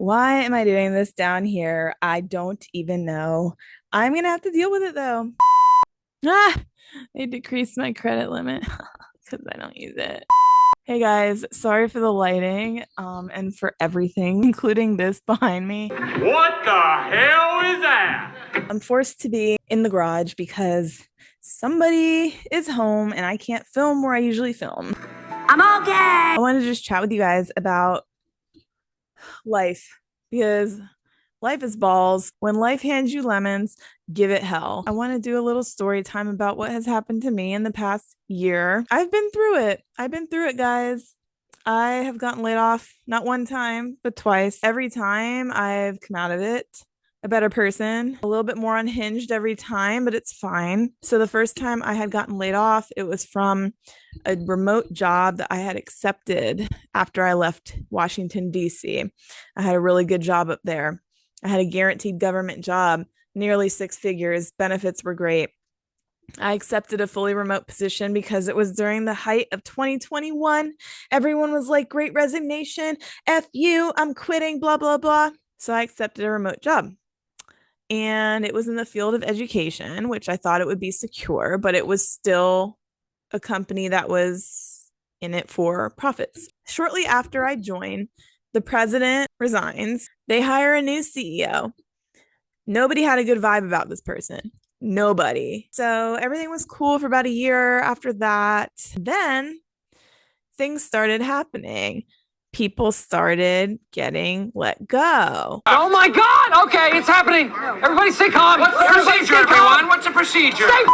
Why am I doing this down here? I don't even know. I'm gonna have to deal with it though. Ah, they decreased my credit limit because I don't use it. Hey guys, sorry for the lighting, and for everything, including this behind me. What the hell is that? I'm forced to be in the garage because somebody is home and I can't film where I usually film. I'm okay. I want to just chat with you guys about life because life is balls. When life hands you lemons, give it hell. I want to do a little story time about what has happened to me in the past year. I've been through it. I've been through it, guys. I have gotten laid off not one time, but twice. Every time I've come out of it a better person, a little bit more unhinged every time, but it's fine. So the first time I had gotten laid off, it was from a remote job that I had accepted after I left Washington, D.C. I had a really good job up there. I had a guaranteed government job, nearly six figures. Benefits were great. I accepted a fully remote position because it was during the height of 2021. Everyone was like, great resignation. F you, I'm quitting, blah, blah, blah. So I accepted a remote job. And it was in the field of education, which I thought it would be secure, but it was still a company that was in it for profits. Shortly after I joined, the president resigns. They hire a new CEO. Nobody had a good vibe about this person. Nobody. So everything was cool for about a year after that. Then things started happening. People started getting let go. Oh my God! Okay, it's happening. Everybody stay calm. What's the procedure, everyone? What's the procedure? Stay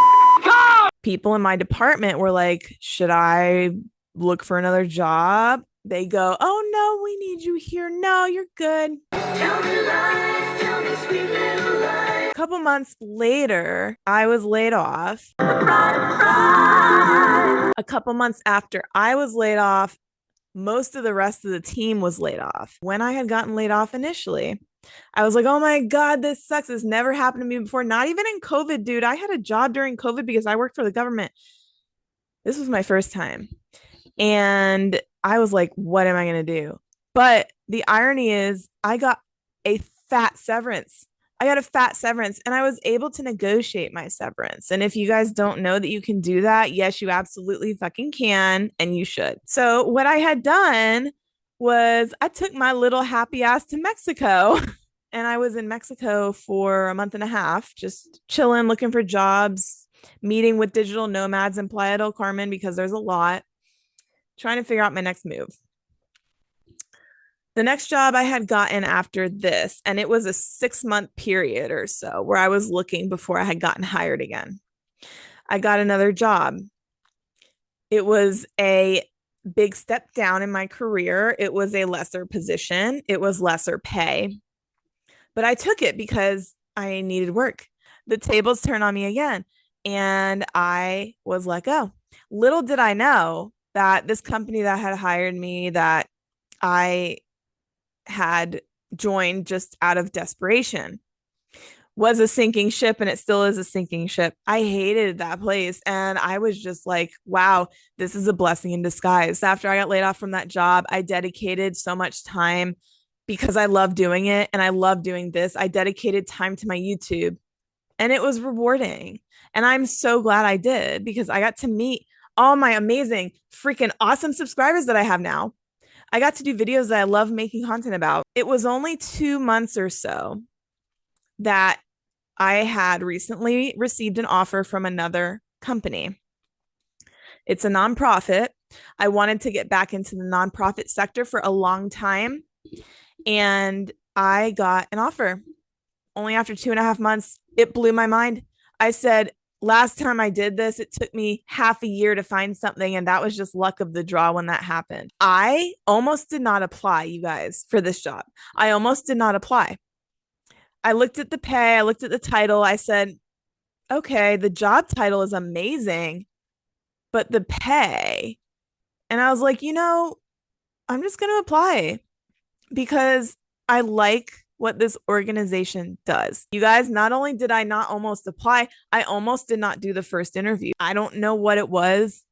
calm. People in my department were like, should I look for another job? They go, oh no, we need you here. No, you're good. Tell me lies, tell me sweet little lies. A couple months later, I was laid off. A couple months after I was laid off, most of the rest of the team was laid off. When I had gotten laid off initially, I was like, oh my God, this sucks. This never happened to me before. Not even in COVID, dude. I had a job during COVID because I worked for the government. This was my first time. And I was like, what am I going to do? But the irony is, I got a fat severance. I got a fat severance and I was able to negotiate my severance. And if you guys don't know that you can do that, yes, you absolutely fucking can and you should. So, what I had done was I took my little happy ass to Mexico. And I was in Mexico for a month and a half, just chilling, looking for jobs, meeting with digital nomads in Playa del Carmen because there's a lot, trying to figure out my next move. The next job I had gotten after this, and it was a 6-month period or so where I was looking before I had gotten hired again. I got another job. It was a big step down in my career. It was a lesser position. It was lesser pay, but I took it because I needed work. The tables turned on me again, and I was let go. Little did I know that this company that had hired me, that I had joined just out of desperation, was a sinking ship, and it still is a sinking ship. I hated that place. And I was just like, wow, this is a blessing in disguise. After I got laid off from that job, I dedicated so much time because I love doing it and I love doing this. I dedicated time to my YouTube and it was rewarding. And I'm so glad I did because I got to meet all my amazing, freaking awesome subscribers that I have now. I got to do videos that I love making content about. It was only 2 months or so that I had recently received an offer from another company. It's a nonprofit. I wanted to get back into the nonprofit sector for a long time. And I got an offer only after 2.5 months. It blew my mind. I said, last time I did this, it took me half a year to find something. And that was just luck of the draw when that happened. I almost did not apply, you guys, for this job. I almost did not apply. I looked at the pay, I looked at the title. I said, okay, the job title is amazing, but the pay. And I was like, I'm just going to apply because I like what this organization does. You guys, not only did I not almost apply, I almost did not do the first interview. I don't know what it was.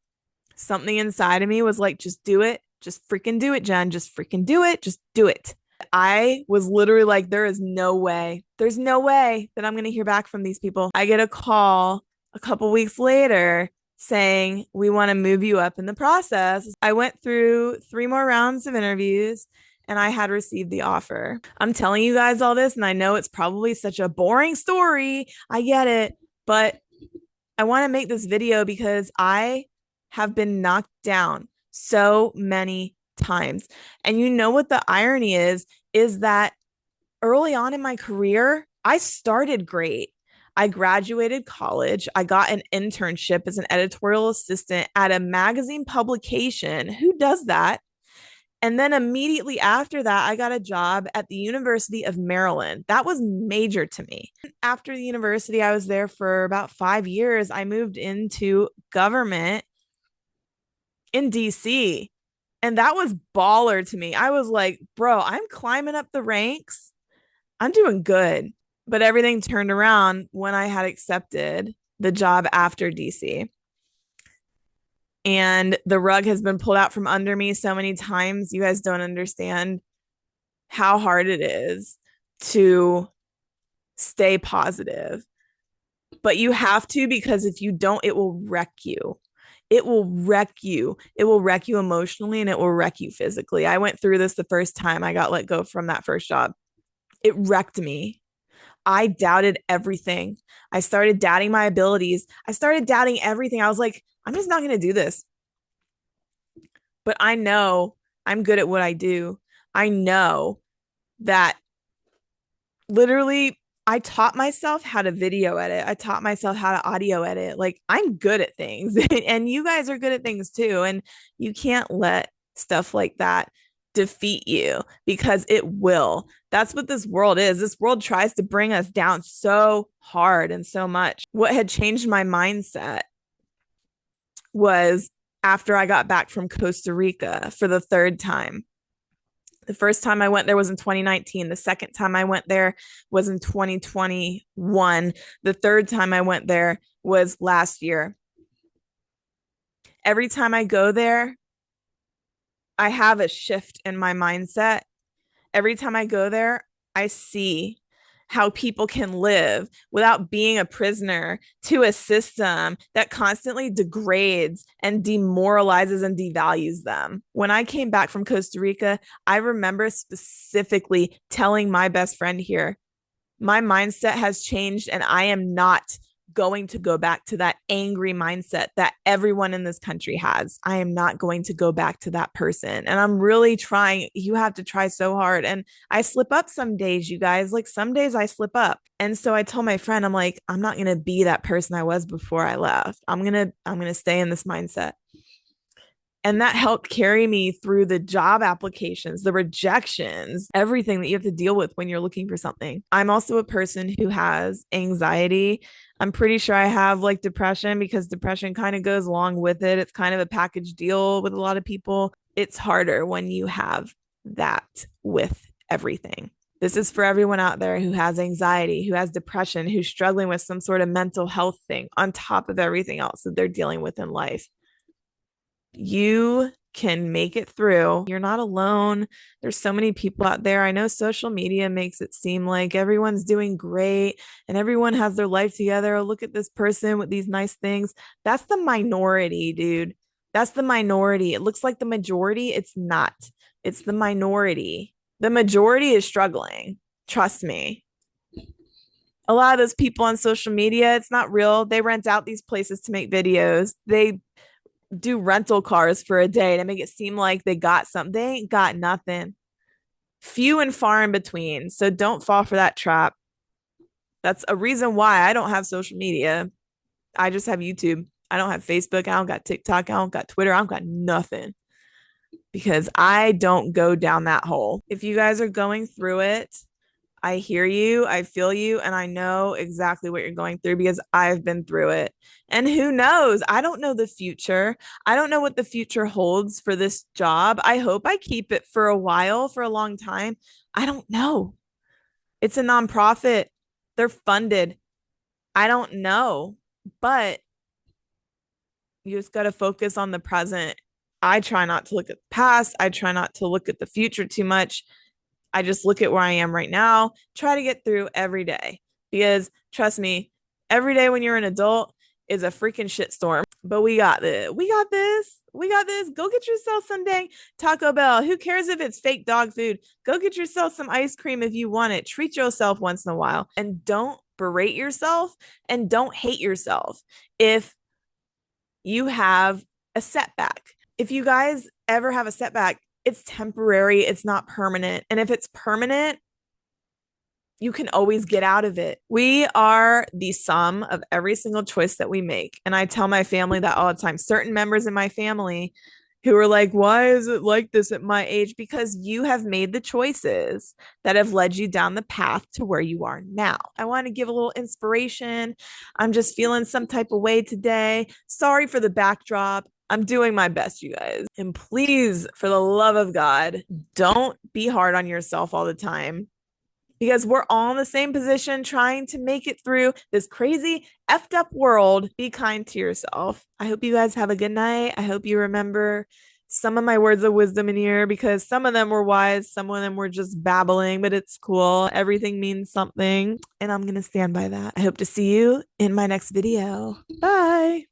Something inside of me was like, just do it. Just freaking do it, Jen. Just freaking do it. Just do it. I was literally like, there is no way. There's no way that I'm going to hear back from these people. I get a call a couple weeks later saying, we want to move you up in the process. I went through 3 more rounds of interviews and I had received the offer. I'm telling you guys all this, and I know it's probably such a boring story. I get it, but I want to make this video because I have been knocked down so many times. And you know what the irony is that early on in my career, I started great. I graduated college. I got an internship as an editorial assistant at a magazine publication. Who does that? And then immediately after that, I got a job at the University of Maryland. That was major to me. After the university, I was there for about 5 years. I moved into government in DC. And that was baller to me. I was like, bro, I'm climbing up the ranks. I'm doing good. But everything turned around when I had accepted the job after DC. And the rug has been pulled out from under me so many times. You guys don't understand how hard it is to stay positive. But you have to, because if you don't, it will wreck you. It will wreck you. It will wreck you emotionally and it will wreck you physically. I went through this the first time I got let go from that first job. It wrecked me. I doubted everything. I started doubting my abilities. I started doubting everything. I was like, I'm just not going to do this. But I know I'm good at what I do. I know that literally I taught myself how to video edit. I taught myself how to audio edit. Like, I'm good at things and you guys are good at things too. And you can't let stuff like that defeat you, because it will. That's what this world is. This world tries to bring us down so hard and so much. What had changed my mindset was after I got back from Costa Rica for the third time. The first time I went there was in 2019. The second time I went there was in 2021. The third time I went there was last year. Every time I go there, I have a shift in my mindset. Every time I go there, I see how people can live without being a prisoner to a system that constantly degrades and demoralizes and devalues them. When I came back from Costa Rica, I remember specifically telling my best friend here, my mindset has changed and I am not going to go back to that angry mindset that everyone in this country has. I am not going to go back to that person. And I'm really trying. You have to try so hard. And I slip up some days, you guys. Like, some days I slip up. And so I told my friend, I'm like, I'm not going to be that person I was before I left. I'm going to stay in this mindset. And that helped carry me through the job applications, the rejections, everything that you have to deal with when you're looking for something. I'm also a person who has anxiety. I'm pretty sure I have like depression, because depression kind of goes along with it. It's kind of a package deal with a lot of people. It's harder when you have that with everything. This is for everyone out there who has anxiety, who has depression, who's struggling with some sort of mental health thing on top of everything else that they're dealing with in life. You can make it through. You're not alone. There's so many people out there. I know social media makes it seem like everyone's doing great and everyone has their life together. Oh, look at this person with these nice things. That's the minority, dude. That's the minority. It looks like the majority. It's not. It's the minority. The majority is struggling. Trust me. A lot of those people on social media, it's not real. They rent out these places to make videos. They do rental cars for a day to make it seem like they got something. They ain't got nothing. Few and far in between. So don't fall for that trap. That's a reason why I don't have social media. I just have YouTube. I don't have Facebook. I don't got TikTok. I don't got Twitter. I don't got nothing, because I don't go down that hole. If you guys are going through it, I hear you, I feel you, and I know exactly what you're going through, because I've been through it. And who knows? I don't know the future. I don't know what the future holds for this job. I hope I keep it for a while, for a long time. I don't know. It's a nonprofit. They're funded. I don't know, but you just got to focus on the present. I try not to look at the past. I try not to look at the future too much. I just look at where I am right now, try to get through every day. Because trust me, every day when you're an adult is a freaking shitstorm. But we got this. We got this. We got this. Go get yourself some dang Taco Bell. Who cares if it's fake dog food? Go get yourself some ice cream if you want it. Treat yourself once in a while and don't berate yourself and don't hate yourself if you have a setback. If you guys ever have a setback, it's temporary, it's not permanent. And if it's permanent, you can always get out of it. We are the sum of every single choice that we make. And I tell my family that all the time. Certain members in my family who are like, why is it like this at my age? Because you have made the choices that have led you down the path to where you are now. I want to give a little inspiration. I'm just feeling some type of way today. Sorry for the backdrop. I'm doing my best, you guys. And please, for the love of God, don't be hard on yourself all the time, because we're all in the same position trying to make it through this crazy effed up world. Be kind to yourself. I hope you guys have a good night. I hope you remember some of my words of wisdom in here, because some of them were wise, some of them were just babbling, but it's cool. Everything means something, and I'm going to stand by that. I hope to see you in my next video. Bye.